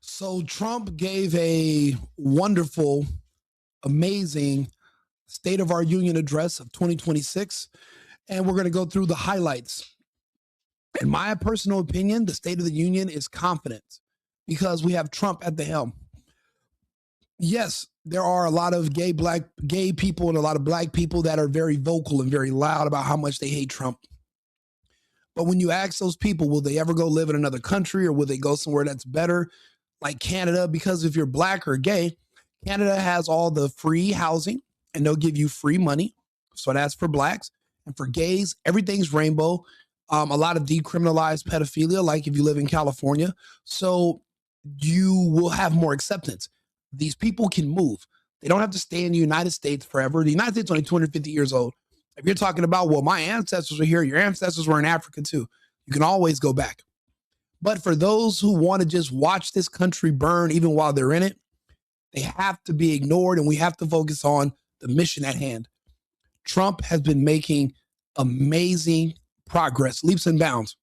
So Trump gave a wonderful, amazing State of our Union address of 2026, and we're going to go through the highlights. In my personal opinion, the State of the Union is confident because we have Trump at the helm. Yes, there are a lot of gay people and a lot of black people that are very vocal and very loud about how much they hate Trump. But when you ask those people, will they ever go live in another country or will they go somewhere that's better, like Canada? Because if you're black or gay, Canada has all the free housing and they'll give you free money. So that's for blacks. And for gays, everything's rainbow. A lot of decriminalized pedophilia, like if you live in California. So you will have more acceptance. These people can move. They don't have to stay in the United States forever. The United States is only 250 years old. If you're talking about, well, my ancestors are here, your ancestors were in Africa too. You can always go back. But for those who want to just watch this country burn, even while they're in it, they have to be ignored and we have to focus on the mission at hand. Trump has been making amazing progress, leaps and bounds.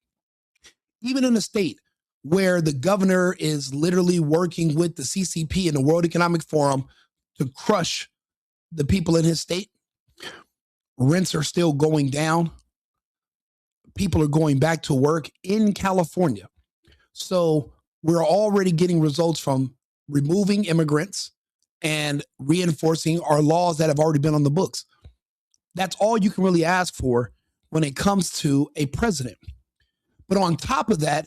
Even in a state where the governor is literally working with the CCP and the World Economic Forum to crush the people in his state, rents are still going down. People are going back to work in California. So we're already getting results from removing immigrants and reinforcing our laws that have already been on the books. That's all you can really ask for when it comes to a president. But on top of that,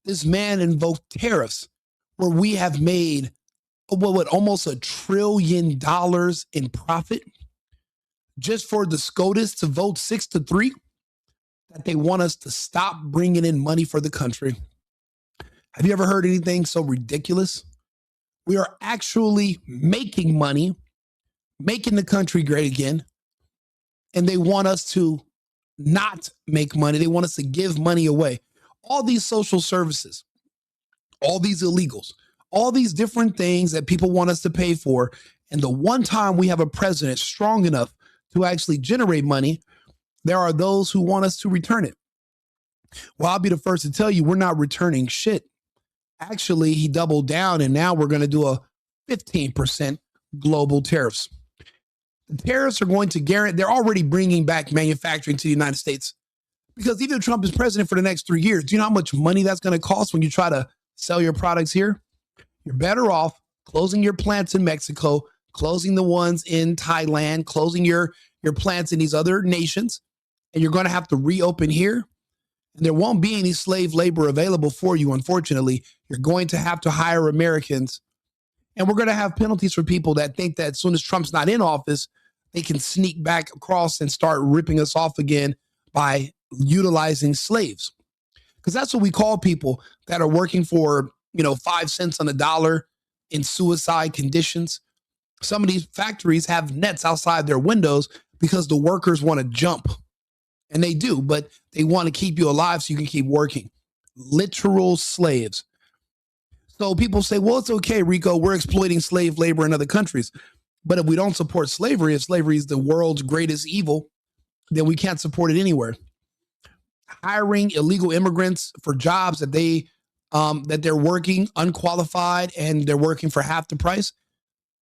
this man invoked tariffs where we have made almost $1 trillion in profit just for the SCOTUS to vote 6-3, that they want us to stop bringing in money for the country. Have you ever heard anything so ridiculous? We are actually making money, making the country great again, and they want us to not make money. They want us to give money away. All these social services, all these illegals, all these different things that people want us to pay for. And the one time we have a president strong enough to actually generate money, there are those who want us to return it. Well, I'll be the first to tell you, we're not returning shit. Actually, he doubled down and now we're going to do a 15% global tariffs. The tariffs are going to guarantee, they're already bringing back manufacturing to the United States. Because even if Trump is president for the next 3 years, do you know how much money that's going to cost when you try to sell your products here? You're better off closing your plants in Mexico, closing the ones in Thailand, closing your plants in these other nations, and you're going to have to reopen here. And there won't be any slave labor available for you, unfortunately. You're going to have to hire Americans. And we're going to have penalties for people that think that as soon as Trump's not in office, they can sneak back across and start ripping us off again by utilizing slaves. Because that's what we call people that are working for, 5 cents on the dollar in suicide conditions. Some of these factories have nets outside their windows because the workers want to jump. And they do, but they want to keep you alive so you can keep working. Literal slaves. So people say, well, it's okay, Rico, we're exploiting slave labor in other countries. But if we don't support slavery, if slavery is the world's greatest evil, then we can't support it anywhere. Hiring illegal immigrants for jobs that they're working unqualified and they're working for half the price,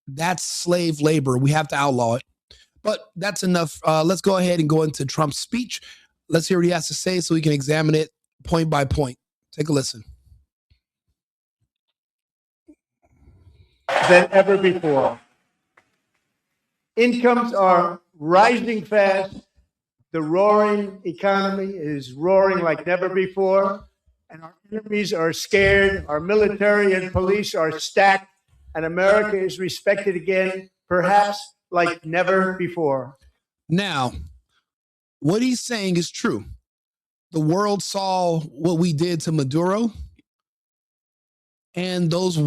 that's slave labor. We have to outlaw it. But that's enough. Let's go ahead and go into Trump's speech. Let's hear what he has to say so we can examine it point by point. Take a listen. Than ever before. Incomes are rising fast. The roaring economy is roaring like never before. And our enemies are scared. Our military and police are stacked. And America is respected again, perhaps like never before. Now, what he's saying is true. The world saw what we did to Maduro, and those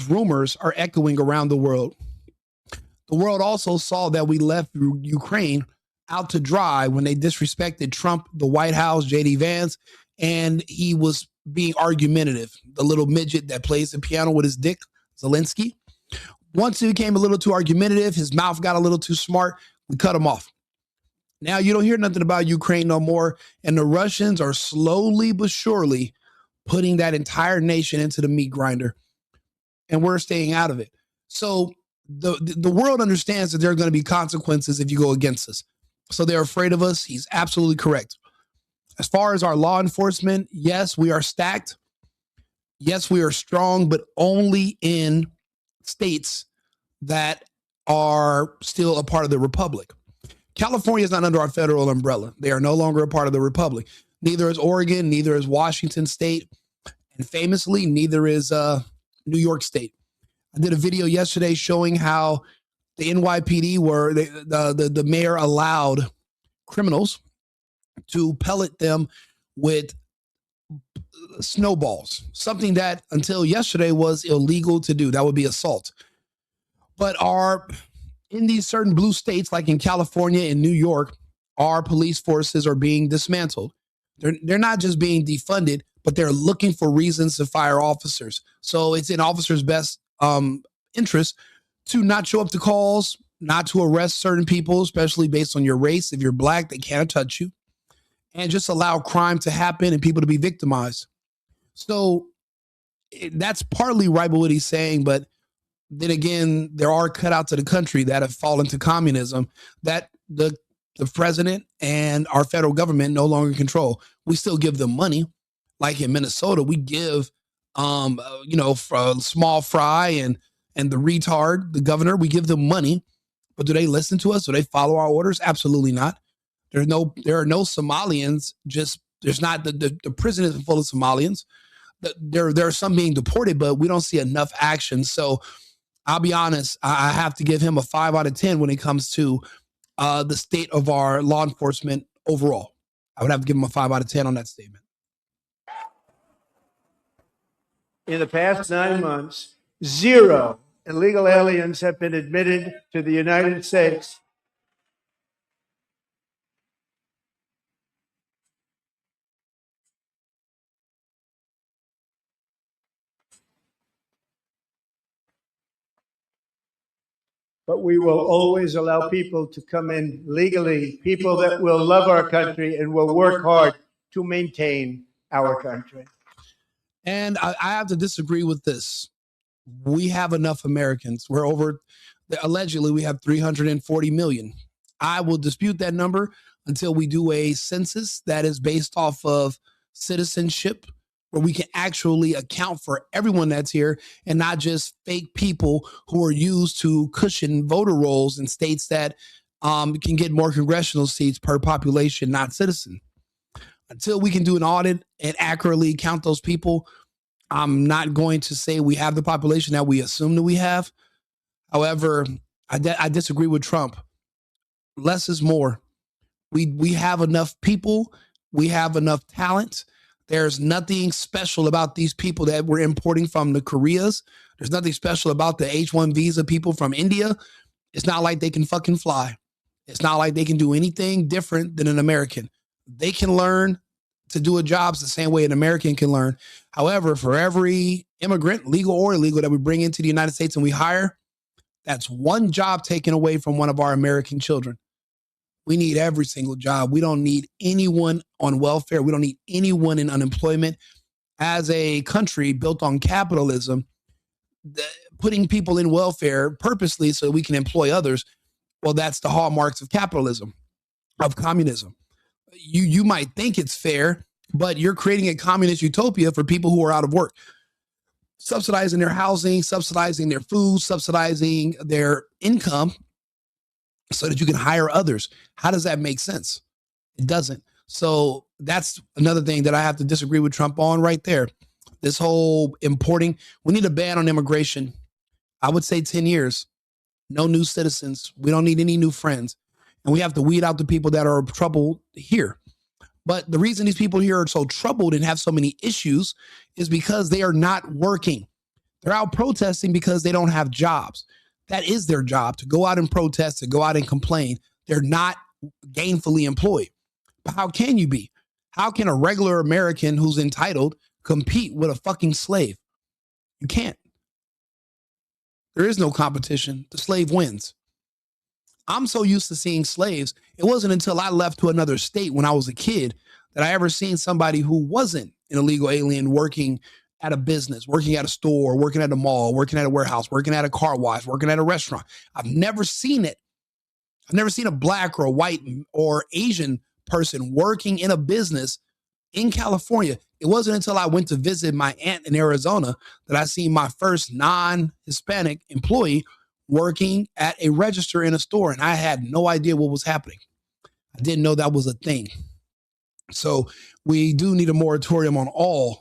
rumors are echoing around the world. The world also saw that we left Ukraine out to dry when they disrespected Trump, the White House, J.D. Vance, and he was being argumentative, the little midget that plays the piano with his dick, Zelensky. Once he became a little too argumentative, his mouth got a little too smart, we cut him off. Now you don't hear nothing about Ukraine no more, and the Russians are slowly but surely putting that entire nation into the meat grinder. and we're staying out of it. So the world understands that there are going to be consequences if you go against us. So they're afraid of us. He's absolutely correct. As far as our law enforcement, yes, we are stacked. Yes, we are strong, but only in states that are still a part of the republic. California is not under our federal umbrella. They are no longer a part of the republic. Neither is Oregon, neither is Washington State, and famously, neither is New York State. I did a video yesterday showing how the NYPD the mayor allowed criminals to pellet them with snowballs, something that until yesterday was illegal to do. That would be assault. But in these certain blue states, like in California and New York, our police forces are being dismantled. They're not just being defunded, but they're looking for reasons to fire officers. So it's in officers' best interest to not show up to calls, not to arrest certain people, especially based on your race. If you're black, they can't touch you, and just allow crime to happen and people to be victimized. So that's partly right with what he's saying, but then again, there are cutouts of the country that have fallen to communism that the president and our federal government no longer control. We still give them money. Like in Minnesota, we give, small fry and the retard, the governor, we give them money. But do they listen to us? Do they follow our orders? Absolutely not. There are no Somalians. There's not the prison isn't full of Somalians. There are some being deported, but we don't see enough action. So I'll be honest, I have to give him a 5 out of 10 when it comes to the state of our law enforcement overall. I would have to give him a 5 out of 10 on that statement. In the past 9 months, 0 illegal aliens have been admitted to the United States. But we will always allow people to come in legally, people that will love our country and will work hard to maintain our country. And I have to disagree with this. We have enough Americans. Allegedly, we have 340 million. I will dispute that number until we do a census that is based off of citizenship, where we can actually account for everyone that's here and not just fake people who are used to cushion voter rolls in states that can get more congressional seats per population, not citizen. Until we can do an audit and accurately count those people, I'm not going to say we have the population that we assume that we have. However, I disagree with Trump. Less is more. We have enough people. We have enough talent. There's nothing special about these people that we're importing from the Koreas. There's nothing special about the H-1 visa people from India. It's not like they can fucking fly. It's not like they can do anything different than an American. They can learn to do a job the same way an American can learn. However, for every immigrant, legal or illegal, that we bring into the United States and we hire, that's one job taken away from one of our American children. We need every single job. We don't need anyone on welfare. We don't need anyone in unemployment. As a country built on capitalism, putting people in welfare purposely so we can employ others, well, that's the hallmarks of capitalism, of communism. You might think it's fair, but you're creating a communist utopia for people who are out of work, subsidizing their housing, subsidizing their food, subsidizing their income so that you can hire others. How does that make sense? It doesn't. So that's another thing that I have to disagree with Trump on right there. This whole importing, we need a ban on immigration. I would say 10 years. No new citizens. We don't need any new friends. And we have to weed out the people that are troubled here. But the reason these people here are so troubled and have so many issues is because they are not working. They're out protesting because they don't have jobs. That is their job, to go out and protest, to go out and complain. They're not gainfully employed. But how can you be? How can a regular American who's entitled compete with a fucking slave? You can't. There is no competition. The slave wins. I'm so used to seeing slaves. It wasn't until I left to another state when I was a kid that I ever seen somebody who wasn't an illegal alien working at a business, working at a store, working at a mall, working at a warehouse, working at a car wash, working at a restaurant. I've never seen it. I've never seen a black or a white or Asian person working in a business in California. It wasn't until I went to visit my aunt in Arizona that I seen my first non-Hispanic employee working at a register in a store, and I had no idea what was happening. I didn't know that was a thing. So we do need a moratorium on all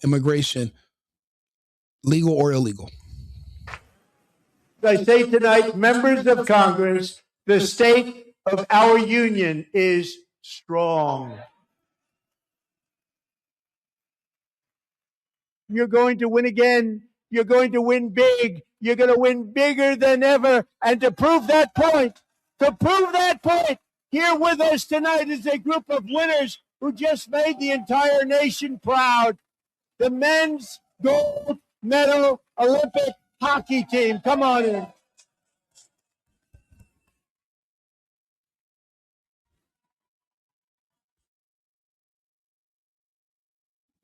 immigration, legal or illegal. I say tonight, members of Congress, the state of our union is strong. You're going to win again. You're going to win big. You're going to win bigger than ever. And to prove that point, here with us tonight is a group of winners who just made the entire nation proud. The men's gold medal Olympic hockey team. Come on in.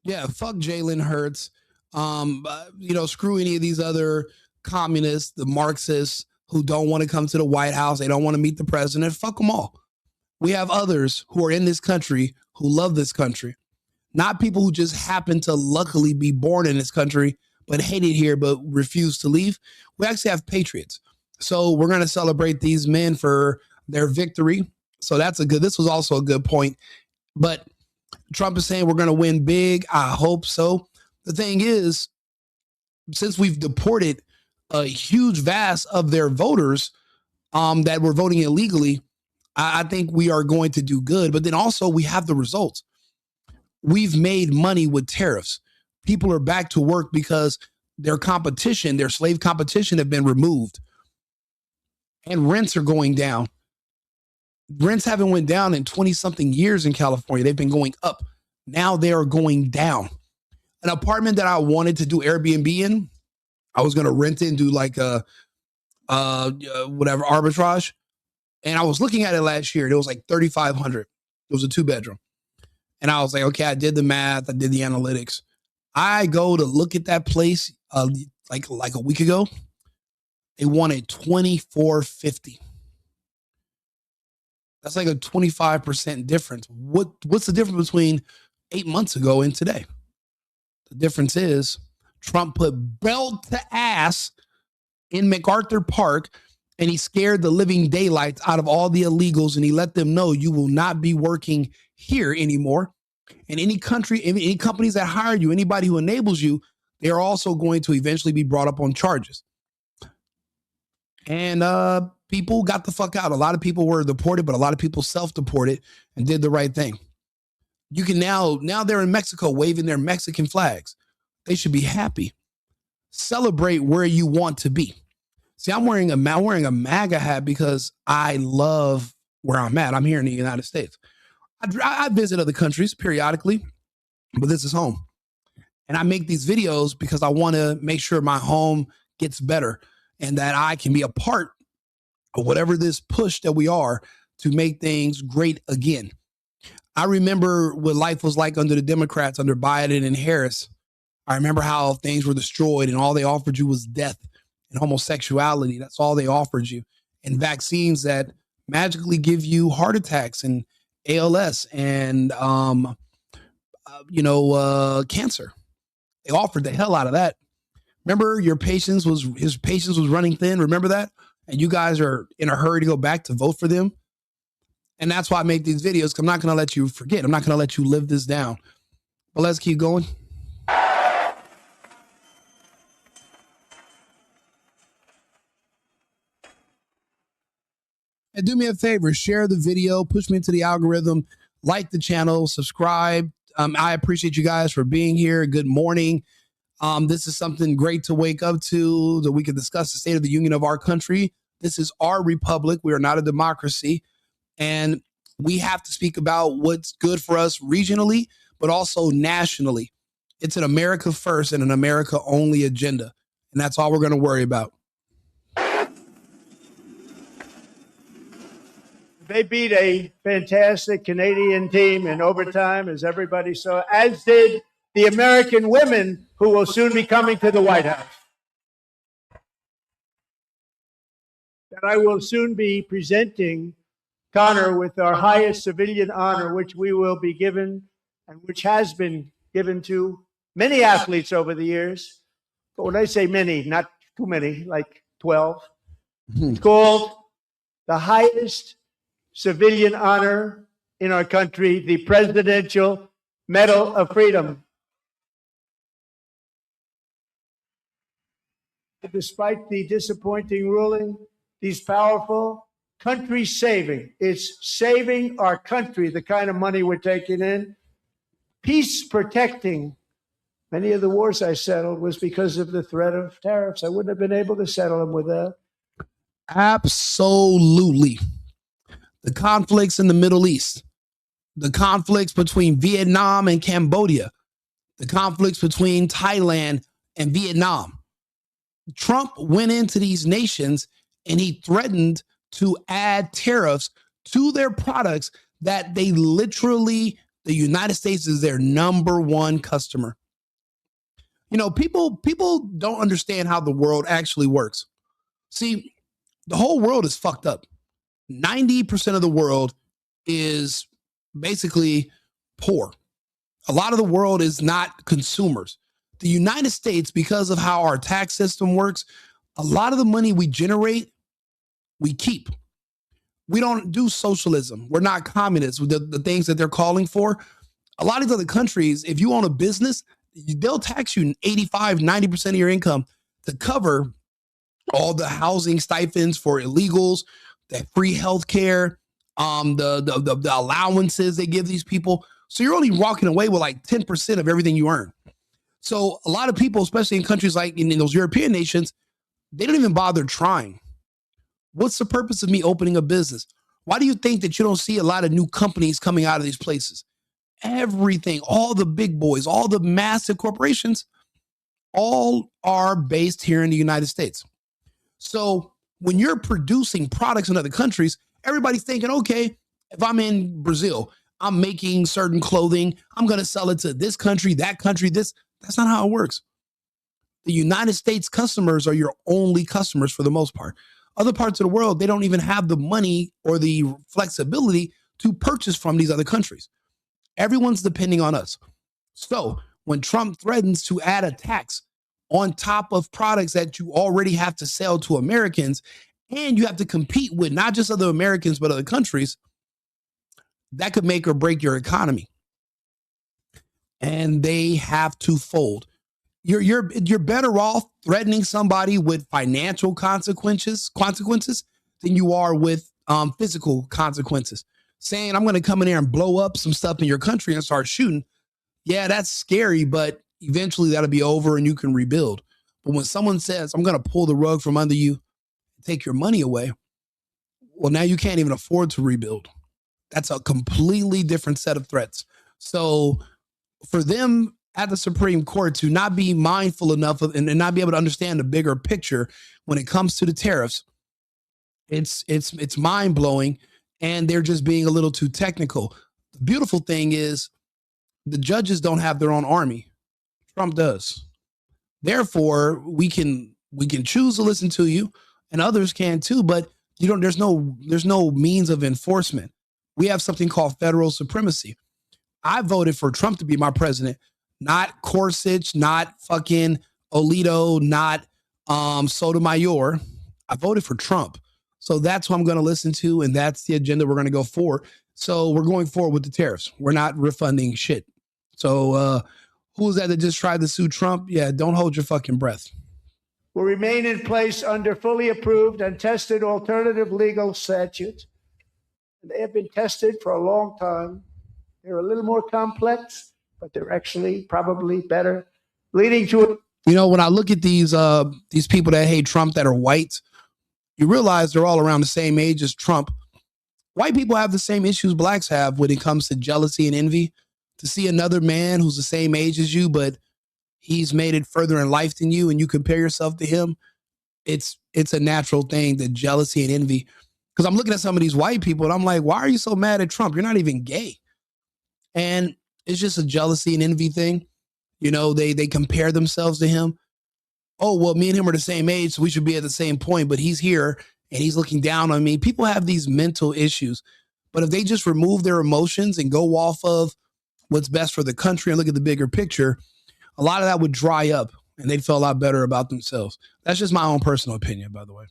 Yeah, fuck Jalen Hurts. Screw any of these other communists, the Marxists who don't want to come to the White House. They don't want to meet the president. Fuck them all. We have others who are in this country who love this country, not people who just happen to luckily be born in this country, but hate it here, but refuse to leave. We actually have patriots. So we're going to celebrate these men for their victory. So this was also a good point. But Trump is saying we're going to win big. I hope so. The thing is, since we've deported a huge vast of their voters that were voting illegally, I think we are going to do good. But then also we have the results. We've made money with tariffs. People are back to work because their slave competition have been removed. And rents are going down. Rents haven't went down in 20 something years in California. They've been going up. Now they are going down. An apartment that I wanted to do Airbnb in, I was going to rent it and do like a arbitrage. And I was looking at it last year. It was like $3,500. It was a 2-bedroom. And I was like, okay, I did the math. I did the analytics. I go to look at that place like a week ago. They wanted $2,450. That's like a 25% difference. What's the difference between 8 months ago and today? The difference is Trump put belt to ass in MacArthur Park, and he scared the living daylights out of all the illegals, and he let them know you will not be working here anymore. And any companies that hire you, anybody who enables you, they are also going to eventually be brought up on charges. And people got the fuck out. A lot of people were deported, but a lot of people self-deported and did the right thing. You can now they're in Mexico waving their Mexican flags. They should be happy. Celebrate where you want to be. See, I'm wearing a MAGA hat because I love where I'm at. I'm here in the United States. I visit other countries periodically, but this is home. And I make these videos because I want to make sure my home gets better and that I can be a part of whatever this push that we are to make things great again. I remember what life was like under the Democrats, under Biden and Harris. I remember how things were destroyed and all they offered you was death and homosexuality. That's all they offered you. And vaccines that magically give you heart attacks and ALS and, cancer. They offered the hell out of that. Remember his patience was running thin. Remember that? And you guys are in a hurry to go back to vote for them. And that's why I make these videos. 'Cause I'm not going to let you forget. I'm not going to let you live this down. But let's keep going. And do me a favor, share the video, push me into the algorithm, like the channel, subscribe. I appreciate you guys for being here. Good morning. This is something great to wake up to, that we can discuss the state of the union of our country. This is our republic. We are not a democracy. And we have to speak about what's good for us regionally, but also nationally. It's an America first and an America only agenda. And that's all we're going to worry about. They beat a fantastic Canadian team in overtime, as everybody saw, as did the American women who will soon be coming to the White House. That I will soon be presenting Connor with our highest civilian honor, which we will be given and which has been given to many athletes over the years. But when I say many, not too many, like 12, it's called the highest civilian honor in our country, the Presidential Medal of Freedom. Despite the disappointing ruling, these powerful country saving, it's saving our country, the kind of money we're taking in. Peace protecting. Many of the wars I settled was because of the threat of tariffs. I wouldn't have been able to settle them without. Absolutely. The conflicts in the Middle East, the conflicts between Vietnam and Cambodia, the conflicts between Thailand and Vietnam. Trump went into these nations and he threatened to add tariffs to their products that they literally, the United States is their number one customer. You know, people don't understand how the world actually works. See, the whole world is fucked up. 90% of the world is basically poor. A lot of the world is not consumers. The United States, because of how our tax system works, a lot of the money we generate, we keep. We don't do socialism. We're not communists. The things that they're calling for. A lot of these other countries, if you own a business, they'll tax you 85, 90% of your income to cover all the housing stipends for illegals, that free health care, the allowances they give these people. So you're only walking away with like 10% of everything you earn. So a lot of people, especially in countries like in those European nations, they don't even bother trying. What's the purpose of me opening a business? Why do you think that you don't see a lot of new companies coming out of these places? Everything, all the big boys, all the massive corporations, all are based here in the United States. So when you're producing products in other countries, everybody's thinking, okay, if I'm in Brazil, I'm making certain clothing, I'm going to sell it to this country, that country, this. That's not how it works. The United States customers are your only customers for the most part. Other parts of the world, they don't even have the money or the flexibility to purchase from these other countries. Everyone's depending on us. So when Trump threatens to add a tax on top of products that you already have to sell to Americans, and you have to compete with not just other Americans, but other countries, that could make or break your economy. And they have to fold. You're better off threatening somebody with financial consequences than you are with physical consequences. Saying I'm going to come in there and blow up some stuff in your country and start shooting. Yeah, that's scary, but eventually that'll be over and you can rebuild. But when someone says, I'm going to pull the rug from under you, take your money away, well, now you can't even afford to rebuild. That's a completely different set of threats. So for them at the Supreme Court to not be mindful enough of and not be able to understand the bigger picture when it comes to the tariffs, it's mind-blowing, and they're just being a little too technical. The beautiful thing is the judges don't have their own army. Trump does. Therefore, we can choose to listen to you, and others can too, but there's no means of enforcement. We have something called federal supremacy. I voted for Trump to be my president, not Gorsuch, not fucking Alito, not Sotomayor. I voted for Trump. So that's who I'm going to listen to, and that's the agenda we're going to go for. So we're going forward with the tariffs. We're not refunding shit. So who's that just tried to sue Trump? Yeah, don't hold your fucking breath. Will remain in place under fully approved and tested alternative legal statutes. They have been tested for a long time. They're a little more complex, but they're actually probably better, leading to. You know, when I look at these people that hate Trump that are white, you realize they're all around the same age as Trump. White people have the same issues blacks have when it comes to jealousy and envy. To see another man who's the same age as you, but he's made it further in life than you, and you compare yourself to him, it's a natural thing, the jealousy and envy. Because I'm looking at some of these white people, and I'm like, why are you so mad at Trump? You're not even gay. And it's just a jealousy and envy thing. They compare themselves to him. Oh, well, me and him are the same age, so we should be at the same point, but he's here and he's looking down on me. People have these mental issues, but if they just remove their emotions and go off of what's best for the country and look at the bigger picture, a lot of that would dry up and they'd feel a lot better about themselves. That's just my own personal opinion, by the way.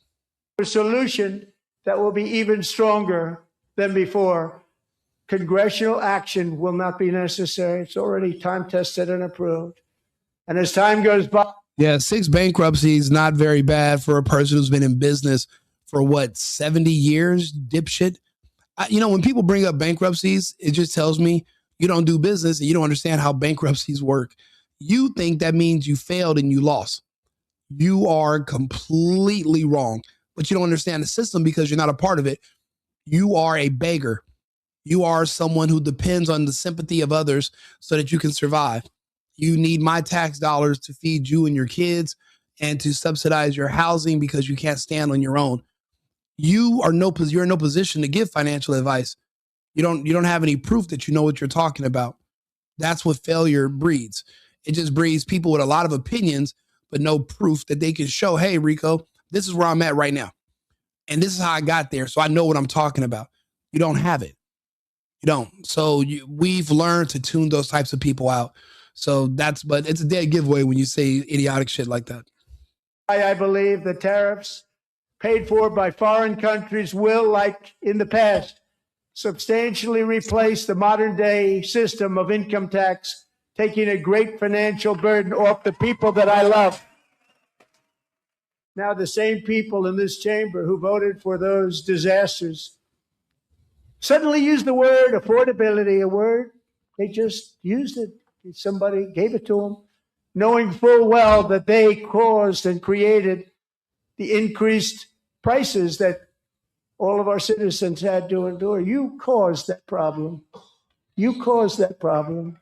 A solution that will be even stronger than before. Congressional action will not be necessary. It's already time tested and approved. And as time goes by. Yeah, 6 bankruptcies, not very bad for a person who's been in business for 70 years, dipshit. When people bring up bankruptcies, it just tells me you don't do business and you don't understand how bankruptcies work. You think that means you failed and you lost. You are completely wrong, but you don't understand the system because you're not a part of it. You are a beggar. You are someone who depends on the sympathy of others so that you can survive. You need my tax dollars to feed you and your kids and to subsidize your housing because you can't stand on your own. You're in no position to give financial advice. You don't have any proof that you know what you're talking about. That's what failure breeds. It just breeds people with a lot of opinions, but no proof that they can show, hey, Rico, this is where I'm at right now. And this is how I got there. So I know what I'm talking about. You don't have it. You don't. So we've learned to tune those types of people out. But it's a dead giveaway when you say idiotic shit like that. I believe the tariffs paid for by foreign countries will, like in the past, substantially replace the modern day system of income tax, taking a great financial burden off the people that I love. Now, the same people in this chamber who voted for those disasters suddenly used the word affordability, a word, they just used it. Somebody gave it to them, knowing full well that they caused and created the increased prices that all of our citizens had to endure. You caused that problem. You caused that problem.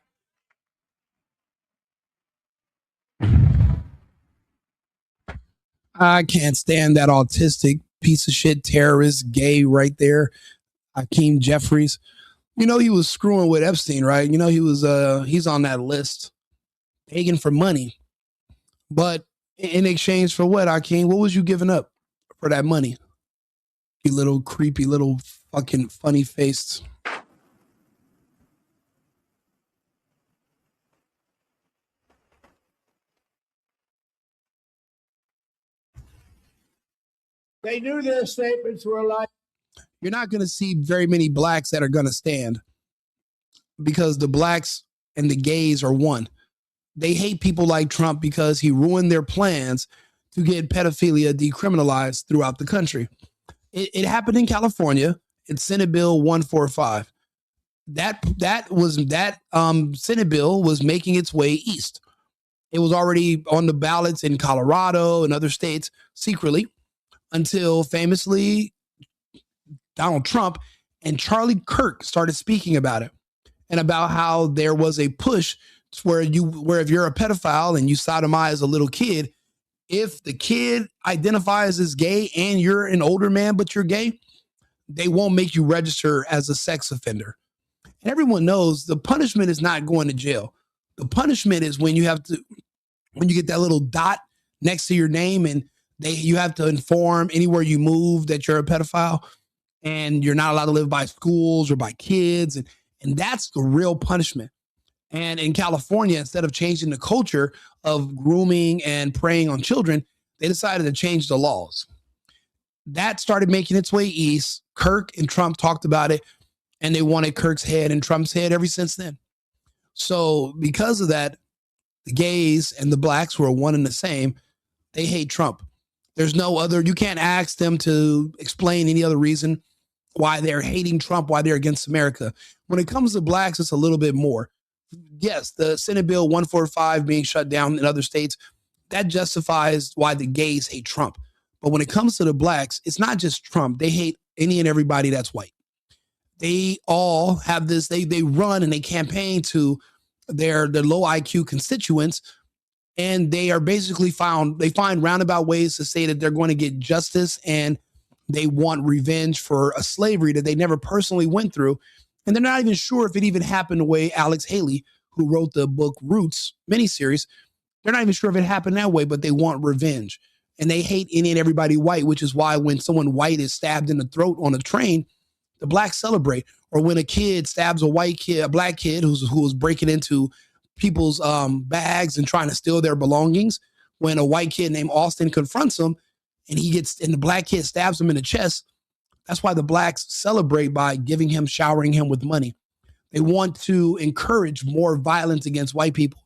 I can't stand that autistic piece of shit terrorist gay right there, Hakeem Jeffries. He was screwing with Epstein, right? He's on that list, begging for money. But in exchange for what, Hakeem? What was you giving up for that money? You little creepy little fucking funny faced. They knew their statements were like. You're not going to see very many blacks that are going to stand because the blacks and the gays are one. They hate people like Trump because he ruined their plans to get pedophilia decriminalized throughout the country. It happened in California. It's Senate Bill 145. That Senate bill was making its way east. It was already on the ballots in Colorado and other states secretly until famously Donald Trump and Charlie Kirk started speaking about it and about how there was a push where if you're a pedophile and you sodomize a little kid, if the kid identifies as gay and you're an older man but you're gay, they won't make you register as a sex offender. And everyone knows the punishment is not going to jail. The punishment is when you get that little dot next to your name and you have to inform anywhere you move that you're a pedophile and you're not allowed to live by schools or by kids. And that's the real punishment. And in California, instead of changing the culture of grooming and preying on children, they decided to change the laws. That started making its way east. Kirk and Trump talked about it, and they wanted Kirk's head and Trump's head ever since then. So because of that, the gays and the blacks who are one and the same, they hate Trump. There's no other, you can't ask them to explain any other reason why they're hating Trump, why they're against America. When it comes to blacks, it's a little bit more. Yes, the Senate Bill 145 being shut down in other states, that justifies why the gays hate Trump. But when it comes to the blacks, it's not just Trump. They hate any and everybody that's white. They all have this, they run and they campaign to their low IQ constituents, and they are basically find roundabout ways to say that they're going to get justice and they want revenge for a slavery that they never personally went through. And they're not even sure if it even happened the way Alex Haley who wrote the book Roots miniseries, they're not even sure if it happened that way, but they want revenge. And they hate any and everybody white, which is why when someone white is stabbed in the throat on a train, the blacks celebrate. Or when a kid stabs a black kid who's breaking into people's bags and trying to steal their belongings, when a white kid named Austin confronts him and the black kid stabs him in the chest, that's why the blacks celebrate by showering him with money. They want to encourage more violence against white people.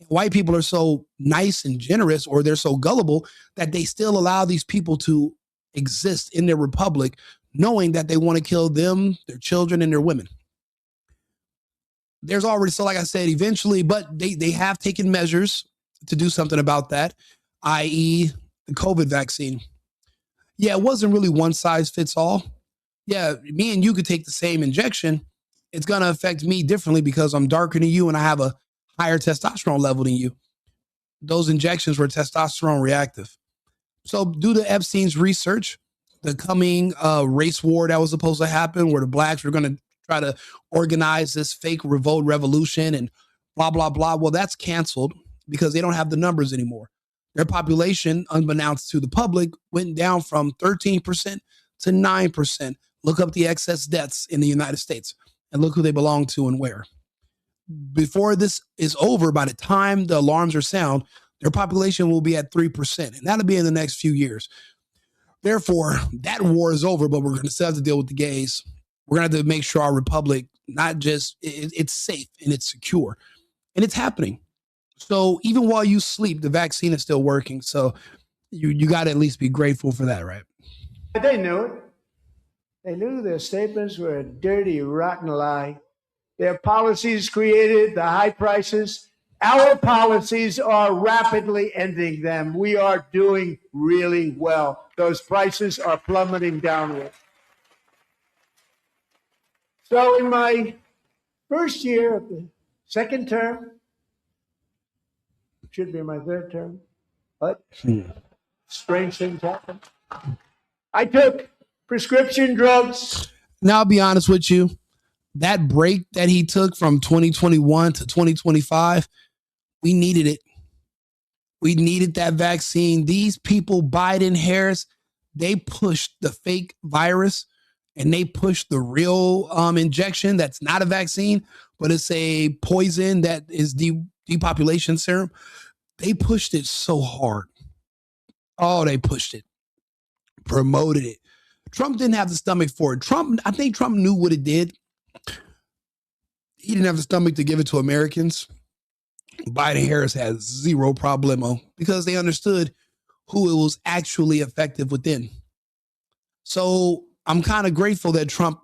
White people are so nice and generous, or they're so gullible that they still allow these people to exist in their republic, knowing that they want to kill them, their children, and their women. There's already, so like I said, eventually, but they have taken measures to do something about that, i.e. the COVID vaccine. Yeah, it wasn't really one size fits all. Yeah, me and you could take the same injection. It's going to affect me differently because I'm darker than you and I have a higher testosterone level than you. Those injections were testosterone reactive. So due to Epstein's research, the coming race war that was supposed to happen where the blacks were going to try to organize this fake revolt revolution and blah, blah, blah. Well, that's canceled because they don't have the numbers anymore. Their population, unbeknownst to the public, went down from 13% to 9%. Look up the excess deaths in the United States and look who they belong to and where. Before this is over, by the time the alarms are sound, their population will be at 3%, and that'll be in the next few years. Therefore, that war is over, but we're going to still have to deal with the gays. We're going to have to make sure our republic, not just, it's safe and it's secure, and it's happening. So even while you sleep, the vaccine is still working. So you got to at least be grateful for that, right? They knew it. They knew their statements were a dirty, rotten lie. Their policies created the high prices. Our policies are rapidly ending them. We are doing really well. Those prices are plummeting downward. So in my first year of the second term, should be my third term, but strange things happen. I took prescription drugs. Now, I'll be honest with you. That break that he took from 2021 to 2025, we needed it. We needed that vaccine. These people, Biden, Harris, they pushed the fake virus and they pushed the real injection that's not a vaccine, but it's a poison that is depopulation serum. They pushed it so hard. Oh, they pushed it, promoted it. Trump didn't have the stomach for it. I think Trump knew what it did. He didn't have the stomach to give it to Americans. Biden Harris has zero problemo because they understood who it was actually effective within. So I'm kind of grateful that Trump,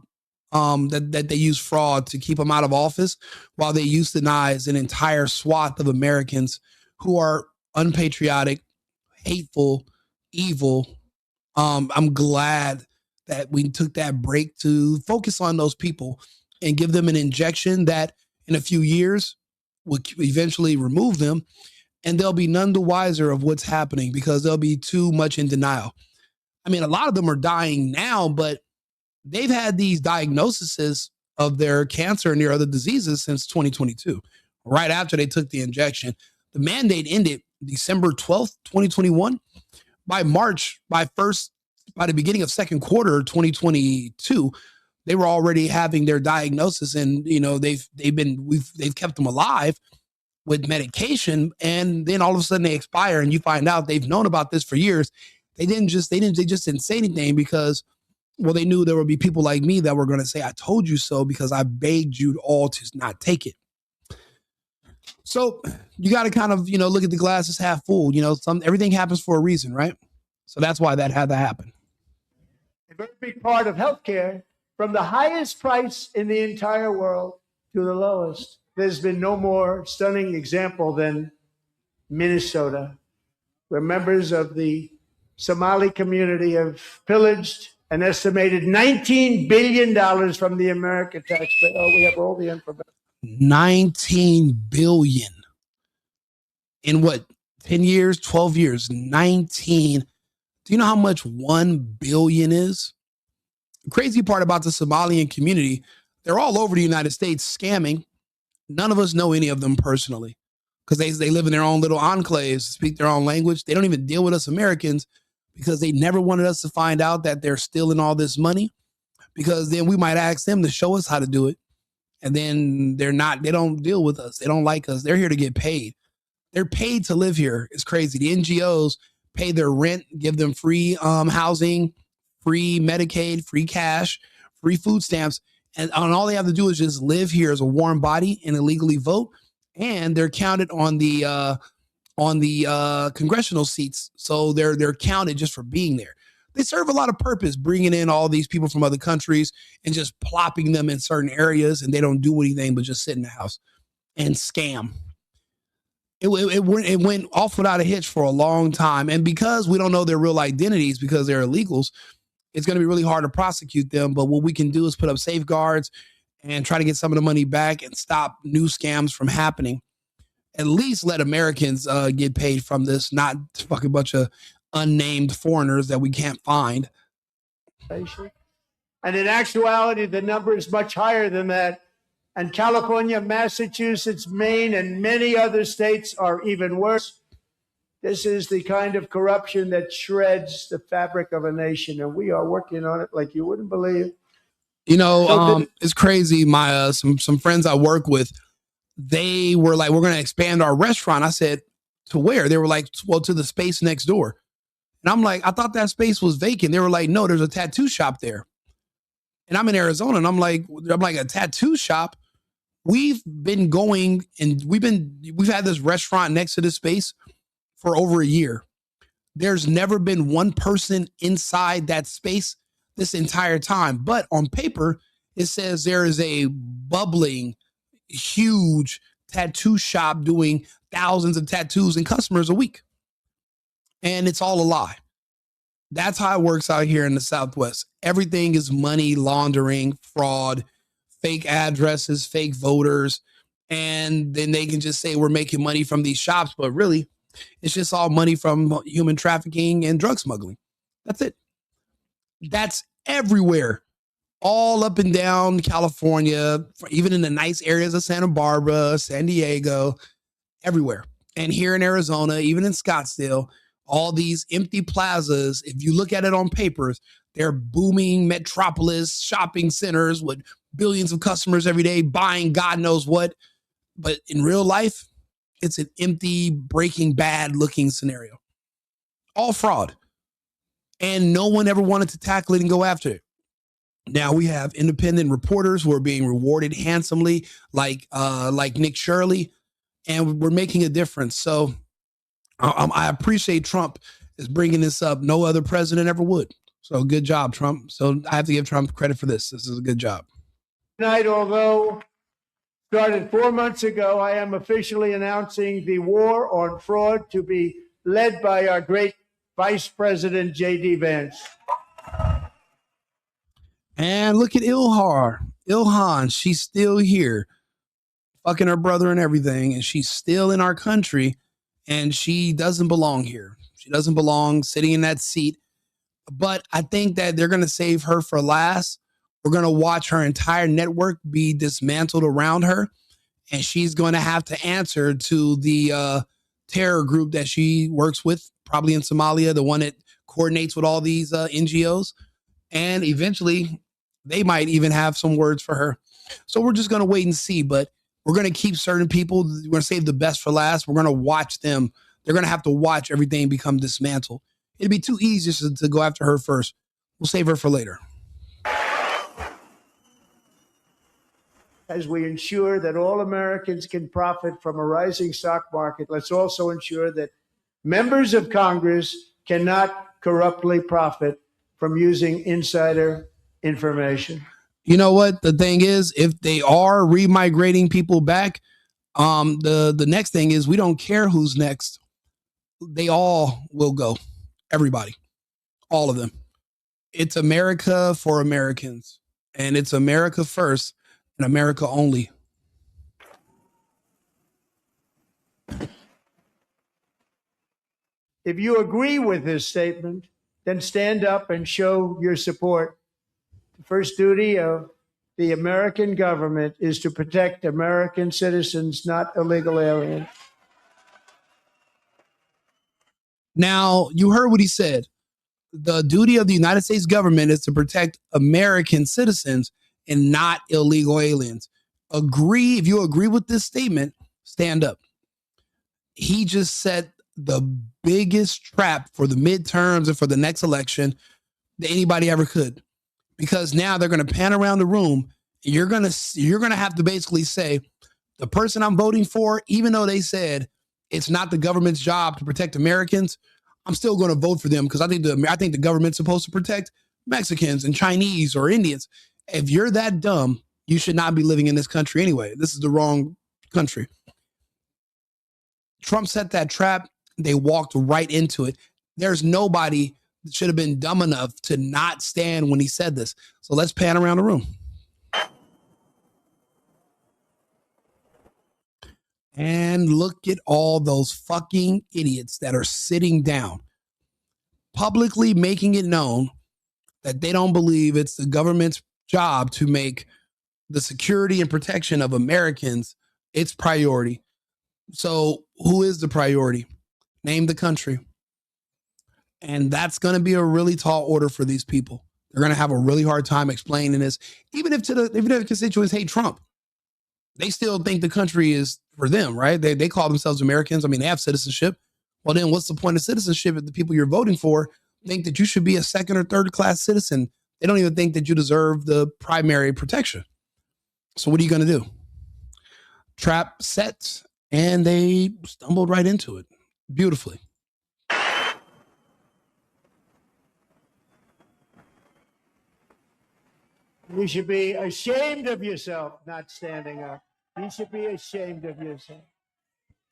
that they used fraud to keep him out of office while they euthanize an entire swath of Americans who are unpatriotic, hateful, evil. I'm glad that we took that break to focus on those people and give them an injection that in a few years will eventually remove them, and they'll be none the wiser of what's happening because they'll be too much in denial. I mean, a lot of them are dying now, but they've had these diagnoses of their cancer and their other diseases since 2022, right after they took the injection. The mandate ended December 12th, 2021. By the beginning of second quarter 2022, they were already having their diagnosis, and they've kept them alive with medication, and then all of a sudden they expire, and you find out they've known about this for years. They just didn't say anything because, well, they knew there would be people like me that were going to say, "I told you so," because I begged you all to not take it. So you got to kind of look at the glass as half full. Everything happens for a reason, right? So that's why that had to happen. A very big part of healthcare. From the highest price in the entire world to the lowest, there's been no more stunning example than Minnesota, where members of the Somali community have pillaged an estimated $19 billion from the American taxpayer. Oh, we have all the information. 19 billion in what, 10 years, 12 years, 19. Do you know how much 1 billion is? The crazy part about the Somalian community, they're all over the United States scamming None of us know any of them personally because they live in their own little enclaves, speak their own language. They don't even deal with us Americans because they never wanted us to find out that they're stealing all this money, because then we might ask them to show us how to do it. And then they don't deal with us. They don't like us. They're here to get paid. They're paid to live here. It's crazy. The NGOs pay their rent, give them free housing, free Medicaid, free cash, free food stamps. And all they have to do is just live here as a warm body and illegally vote. And they're counted on the congressional seats. So they're counted just for being there. They serve a lot of purpose, bringing in all these people from other countries and just plopping them in certain areas, and they don't do anything but just sit in the house and scam. It went off without a hitch for a long time. And because we don't know their real identities because they're illegals, it's going to be really hard to prosecute them. But what we can do is put up safeguards and try to get some of the money back and stop new scams from happening. At least let Americans get paid from this, not fucking bunch of unnamed foreigners that we can't find. And in actuality, the number is much higher than that. And California, Massachusetts, Maine, and many other states are even worse. This is the kind of corruption that shreds the fabric of a nation, and we are working on it like you wouldn't believe. You know, it's crazy. My some friends I work with, they were like, "We're going to expand our restaurant." I said, "To where?" They were like, "Well, to the space next door." And I'm like, "I thought that space was vacant." They were like, "No, there's a tattoo shop there." And I'm in Arizona, and I'm like, "A tattoo shop?" We've been going and we've had this restaurant next to this space for over a year. There's never been one person inside that space this entire time. But on paper, it says there is a bubbling, huge tattoo shop doing thousands of tattoos and customers a week. And it's all a lie. That's how it works out here in the Southwest. Everything is money laundering, fraud, fake addresses, fake voters, and then they can just say we're making money from these shops, but really it's just all money from human trafficking and drug smuggling. That's it. That's everywhere, all up and down California, even in the nice areas of Santa Barbara, San Diego, everywhere. And here in Arizona, even in Scottsdale, all these empty plazas, if you look at it on papers, they're booming metropolis shopping centers with billions of customers every day buying God knows what. But in real life, it's an empty, Breaking Bad looking scenario. All fraud. And no one ever wanted to tackle it and go after it. Now we have independent reporters who are being rewarded handsomely, like Nick Shirley, and we're making a difference. So I appreciate Trump is bringing this up. No other president ever would. So good job, Trump. So I have to give Trump credit for this. This is a good job. Tonight, although started 4 months ago, I am officially announcing the war on fraud to be led by our great Vice President J.D. Vance. And look at Ilhan, she's still here, fucking her brother and everything, and she's still in our country, and she doesn't belong here. She doesn't belong sitting in that seat. But I think that they're going to save her for last. We're going to watch her entire network be dismantled around her, and she's going to have to answer to the terror group that she works with, probably in Somalia, the one that coordinates with all these NGOs. And eventually, they might even have some words for her. So we're just going to wait and see. But we're going to keep certain people. We're going to save the best for last. We're going to watch them. They're going to have to watch everything become dismantled. It'd be too easy just to go after her first. We'll save her for later. As we ensure that all Americans can profit from a rising stock market, let's also ensure that members of Congress cannot corruptly profit from using insider information. You know what? The thing is, if they are remigrating people back, the next thing is we don't care who's next. They all will go. Everybody. All of them. It's America for Americans. And it's America first and America only. If you agree with this statement, then stand up and show your support. The first duty of the American government is to protect American citizens, not illegal aliens. Now, you heard what he said. The duty of the United States government is to protect American citizens and not illegal aliens. Agree. If you agree with this statement, stand up. He just set the biggest trap for the midterms and for the next election that anybody ever could. Because now they're going to pan around the room. And you're going to have to basically say, the person I'm voting for, even though they said it's not the government's job to protect Americans, I'm still going to vote for them because I think the government's supposed to protect Mexicans and Chinese or Indians. If you're that dumb, you should not be living in this country anyway. This is the wrong country. Trump set that trap. They walked right into it. There's nobody that should have been dumb enough to not stand when he said this. So let's pan around the room. And look at all those fucking idiots that are sitting down, publicly making it known that they don't believe it's the government's job to make the security and protection of Americans its priority. So who is the priority? Name the country. And that's going to be a really tall order for these people. They're going to have a really hard time explaining this. Even if the constituents hate Trump, they still think the country is for them, right? They call themselves Americans. I mean, they have citizenship. Well, then what's the point of citizenship if the people you're voting for think that you should be a second or third class citizen? They don't even think that you deserve the primary protection. So what are you going to do? Trap set, and they stumbled right into it beautifully. You should be ashamed of yourself not standing up. You should be ashamed of yourself.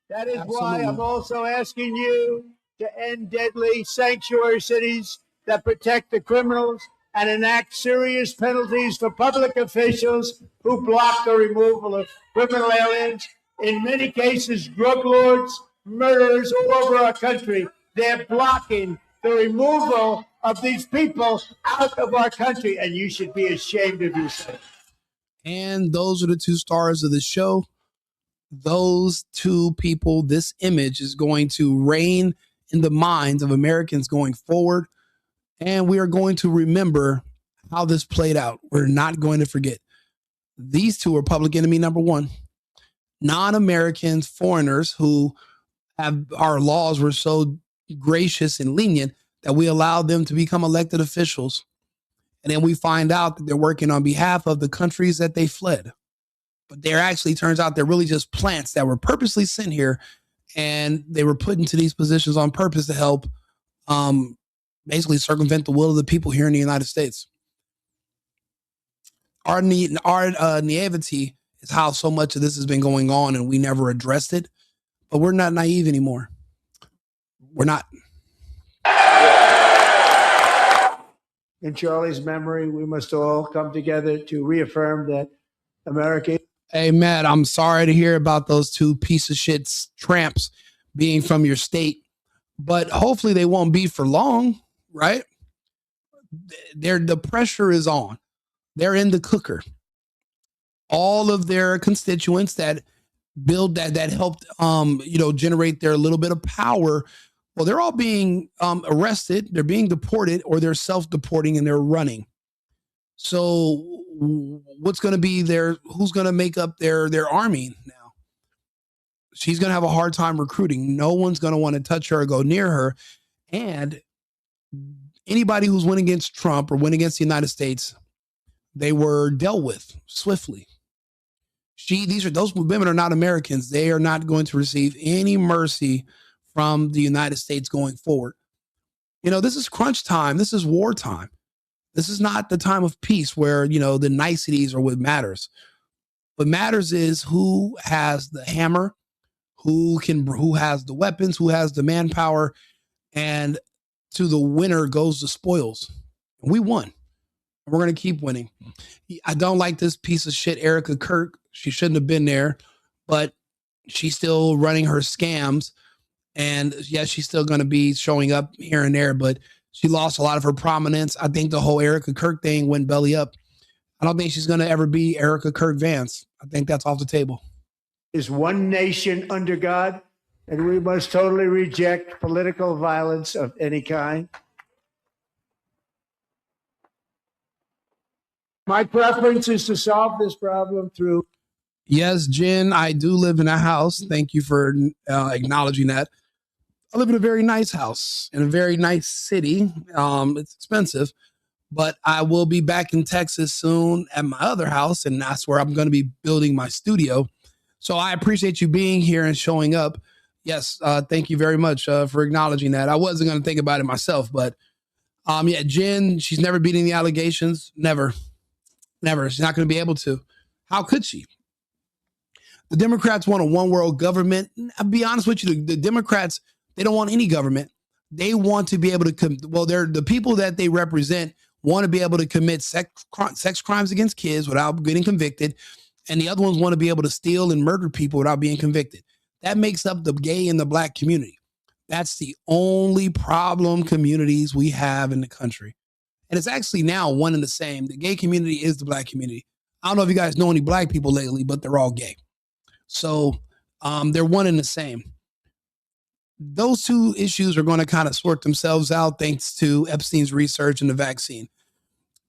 That is why I'm also asking you to end deadly sanctuary cities that protect the criminals and enact serious penalties for public officials who block the removal of criminal aliens. In many cases, drug lords, murderers all over our country, they're blocking the removal of these people out of our country, and you should be ashamed of yourself. And those are the two stars of the show. Those two people, this image is going to reign in the minds of Americans going forward. And we are going to remember how this played out. We're not going to forget. These two are public enemy number one. Non-Americans, foreigners who have our laws were so gracious and lenient that we allowed them to become elected officials. And then we find out that they're working on behalf of the countries that they fled. But there actually turns out they're really just plants that were purposely sent here, and they were put into these positions on purpose to help basically circumvent the will of the people here in the United States. Our naivety is how so much of this has been going on, and we never addressed it. But we're not naive anymore. We're not. In Charlie's memory, we must all come together to reaffirm that America. Hey, Matt, I'm sorry to hear about those two piece of shit tramps being from your state, but hopefully they won't be for long, right? The pressure is on. They're in the cooker. All of their constituents that build that helped, generate their little bit of power. Well, they're all being arrested. They're being deported, or they're self-deporting and they're running. So what's going to be who's going to make up their army now? She's going to have a hard time recruiting. No one's going to want to touch her or go near her. And anybody who's went against Trump or went against the United States, they were dealt with swiftly. Those women are not Americans. They are not going to receive any mercy from the United States going forward. This is crunch time. This is wartime. This is not the time of peace where, the niceties are what matters. What matters is who has the hammer, who has the weapons, who has the manpower, and to the winner goes the spoils. We won. We're going to keep winning. I don't like this piece of shit, Erica Kirk. She shouldn't have been there, but she's still running her scams. And yes, she's still going to be showing up here and there, but she lost a lot of her prominence. I think the whole Erica Kirk thing went belly up. I don't think she's going to ever be Erica Kirk Vance. I think that's off the table. Is one nation under God, and we must totally reject political violence of any kind. My preference is to solve this problem through. Yes, Jen, I do live in a house. Thank you for acknowledging that. I live in a very nice house in a very nice city. It's expensive, but I will be back in Texas soon at my other house, and that's where I'm going to be building my studio. So I appreciate you being here and showing up. Yes, thank you very much for acknowledging that. I wasn't going to think about it myself, but yeah, Jen, she's never beating the allegations. Never. She's not going to be able to. How could she? The Democrats want a one world government. I'll be honest with you, the Democrats, they don't want any government. They want to be able to, they're the people that they represent want to be able to commit sex crimes against kids without getting convicted. And the other ones want to be able to steal and murder people without being convicted. That makes up the gay and the black community. That's the only problem communities we have in the country. And it's actually now one and the same. The gay community is the black community. I don't know if you guys know any black people lately, but they're all gay. So they're one and the same. Those two issues are going to kind of sort themselves out thanks to Epstein's research and the vaccine.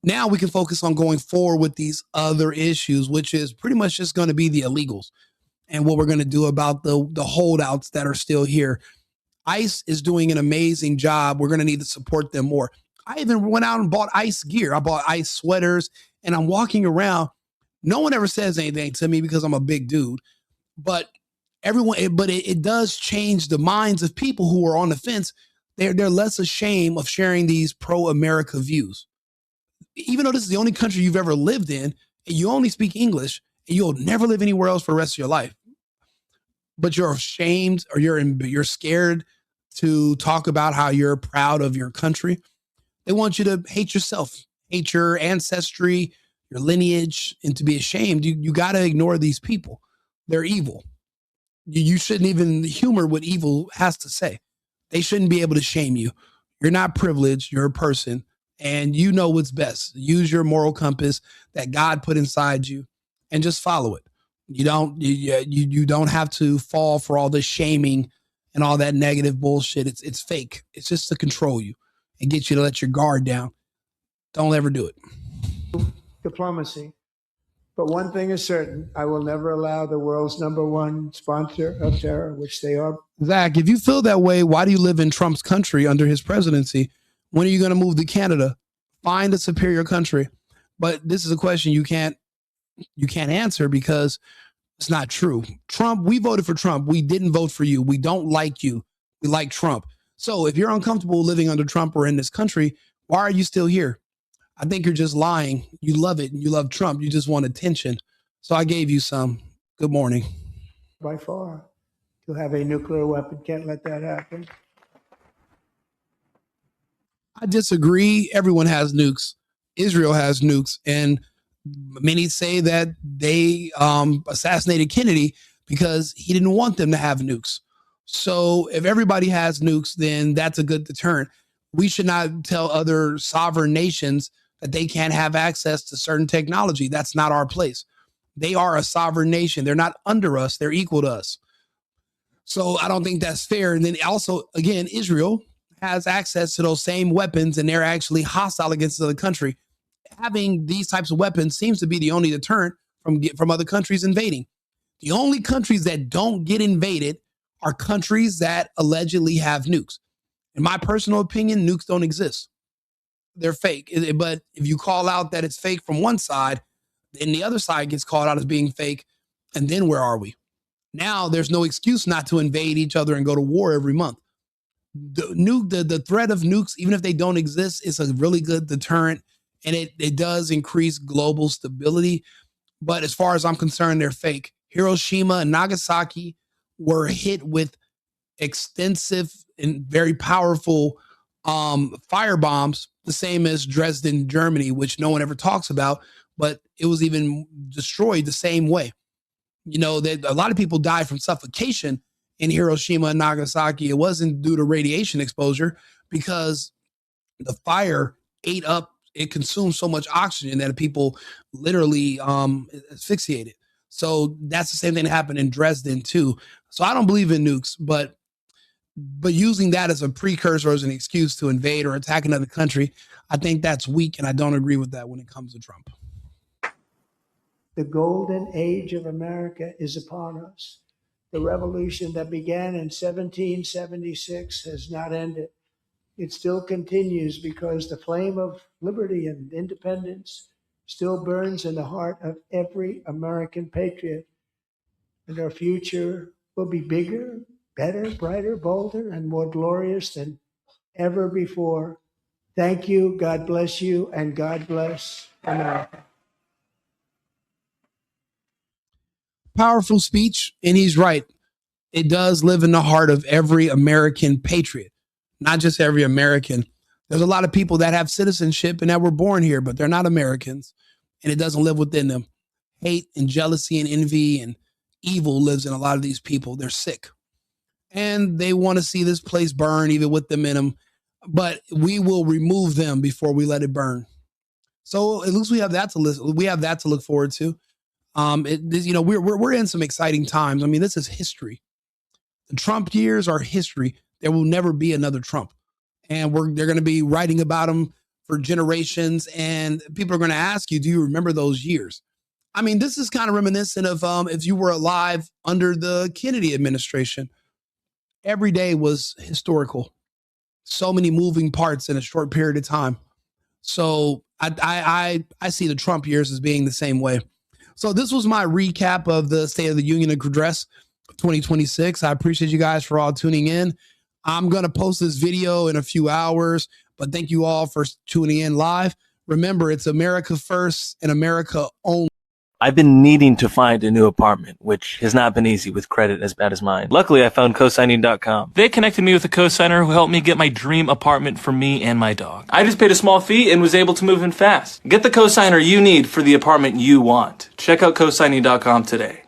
Now we can focus on going forward with these other issues, which is pretty much just going to be the illegals and what we're going to do about the holdouts that are still here. ICE is doing an amazing job. We're going to need to support them more. I even went out and bought ICE gear. I bought ICE sweaters, and I'm walking around. No one ever says anything to me because I'm a big dude, but it does change the minds of people who are on the fence. They're less ashamed of sharing these pro-America views. Even though this is the only country you've ever lived in, and you only speak English, and you'll never live anywhere else for the rest of your life, but you're ashamed or you're scared to talk about how you're proud of your country. They want you to hate yourself, hate your ancestry, your lineage, and to be ashamed. You got to ignore these people. They're evil. You shouldn't even humor what evil has to say. They shouldn't be able to shame you. You're not privileged. You're a person, and you know what's best. Use your moral compass that God put inside you, and just follow it. You don't have to fall for all this shaming and all that negative bullshit. It's fake. It's just to control you and get you to let your guard down. Don't ever do it. Diplomacy. But one thing is certain, I will never allow the world's #1 sponsor of terror, which they are. Zach, if you feel that way, why do you live in Trump's country under his presidency? When are you going to move to Canada? Find a superior country. But this is a question you can't answer because it's not true. Trump, we voted for Trump. We didn't vote for you. We don't like you. We like Trump. So if you're uncomfortable living under Trump or in this country, why are you still here? I think you're just lying. You love it. You love Trump. You just want attention. So I gave you some. Good morning. By far, to have a nuclear weapon. Can't let that happen. I disagree. Everyone has nukes. Israel has nukes. And many say that they assassinated Kennedy because he didn't want them to have nukes. So if everybody has nukes, then that's a good deterrent. We should not tell other sovereign nations that they can't have access to certain technology. That's not our place. They are a sovereign nation. They're not under us. They're equal to us. So I don't think that's fair. And then also, again, Israel has access to those same weapons, and they're actually hostile against the other country. Having these types of weapons seems to be the only deterrent from other countries invading. The only countries that don't get invaded are countries that allegedly have nukes. In my personal opinion, nukes don't exist. They're fake. But if you call out that it's fake from one side, then the other side gets called out as being fake. And then where are we? Now there's no excuse not to invade each other and go to war every month. The threat of nukes, even if they don't exist, is a really good deterrent. And it does increase global stability. But as far as I'm concerned, they're fake. Hiroshima and Nagasaki were hit with extensive and very powerful fire bombs, the same as Dresden, Germany, which no one ever talks about, but it was even destroyed the same way. You know, that a lot of people died from suffocation in Hiroshima and Nagasaki. It wasn't due to radiation exposure because the fire ate up it consumes so much oxygen that people literally asphyxiate it. So that's the same thing that happened in Dresden too. So I don't believe in nukes, but using that as a precursor, as an excuse to invade or attack another country, I think that's weak, and I don't agree with that when it comes to Trump. The golden age of America is upon us. The revolution that began in 1776 has not ended. It still continues because the flame of liberty and independence still burns in the heart of every American patriot. And our future will be bigger, better, brighter, bolder, and more glorious than ever before. Thank you, God bless you, and God bless America. Powerful speech, and he's right. It does live in the heart of every American patriot, not just every American. There's a lot of people that have citizenship and that were born here, but they're not Americans, and it doesn't live within them. Hate and jealousy and envy and evil lives in a lot of these people. They're sick, and they want to see this place burn, even with them in them. But we will remove them before we let it burn. So at least we have that to listen. We have that to look forward to. We're in some exciting times. I mean, this is history. The Trump years are history. There will never be another Trump, and they're going to be writing about him for generations. And people are going to ask you, "Do you remember those years?" I mean, this is kind of reminiscent of if you were alive under the Kennedy administration. Every day was historical. So many moving parts in a short period of time. So I see the Trump years as being the same way. So this was my recap of the State of the Union address 2026. I appreciate you guys for all tuning in. I'm going to post this video in a few hours, but thank you all for tuning in live. Remember, it's America first and America only. I've been needing to find a new apartment, which has not been easy with credit as bad as mine. Luckily, I found cosigning.com. They connected me with a cosigner who helped me get my dream apartment for me and my dog. I just paid a small fee and was able to move in fast. Get the cosigner you need for the apartment you want. Check out cosigning.com today.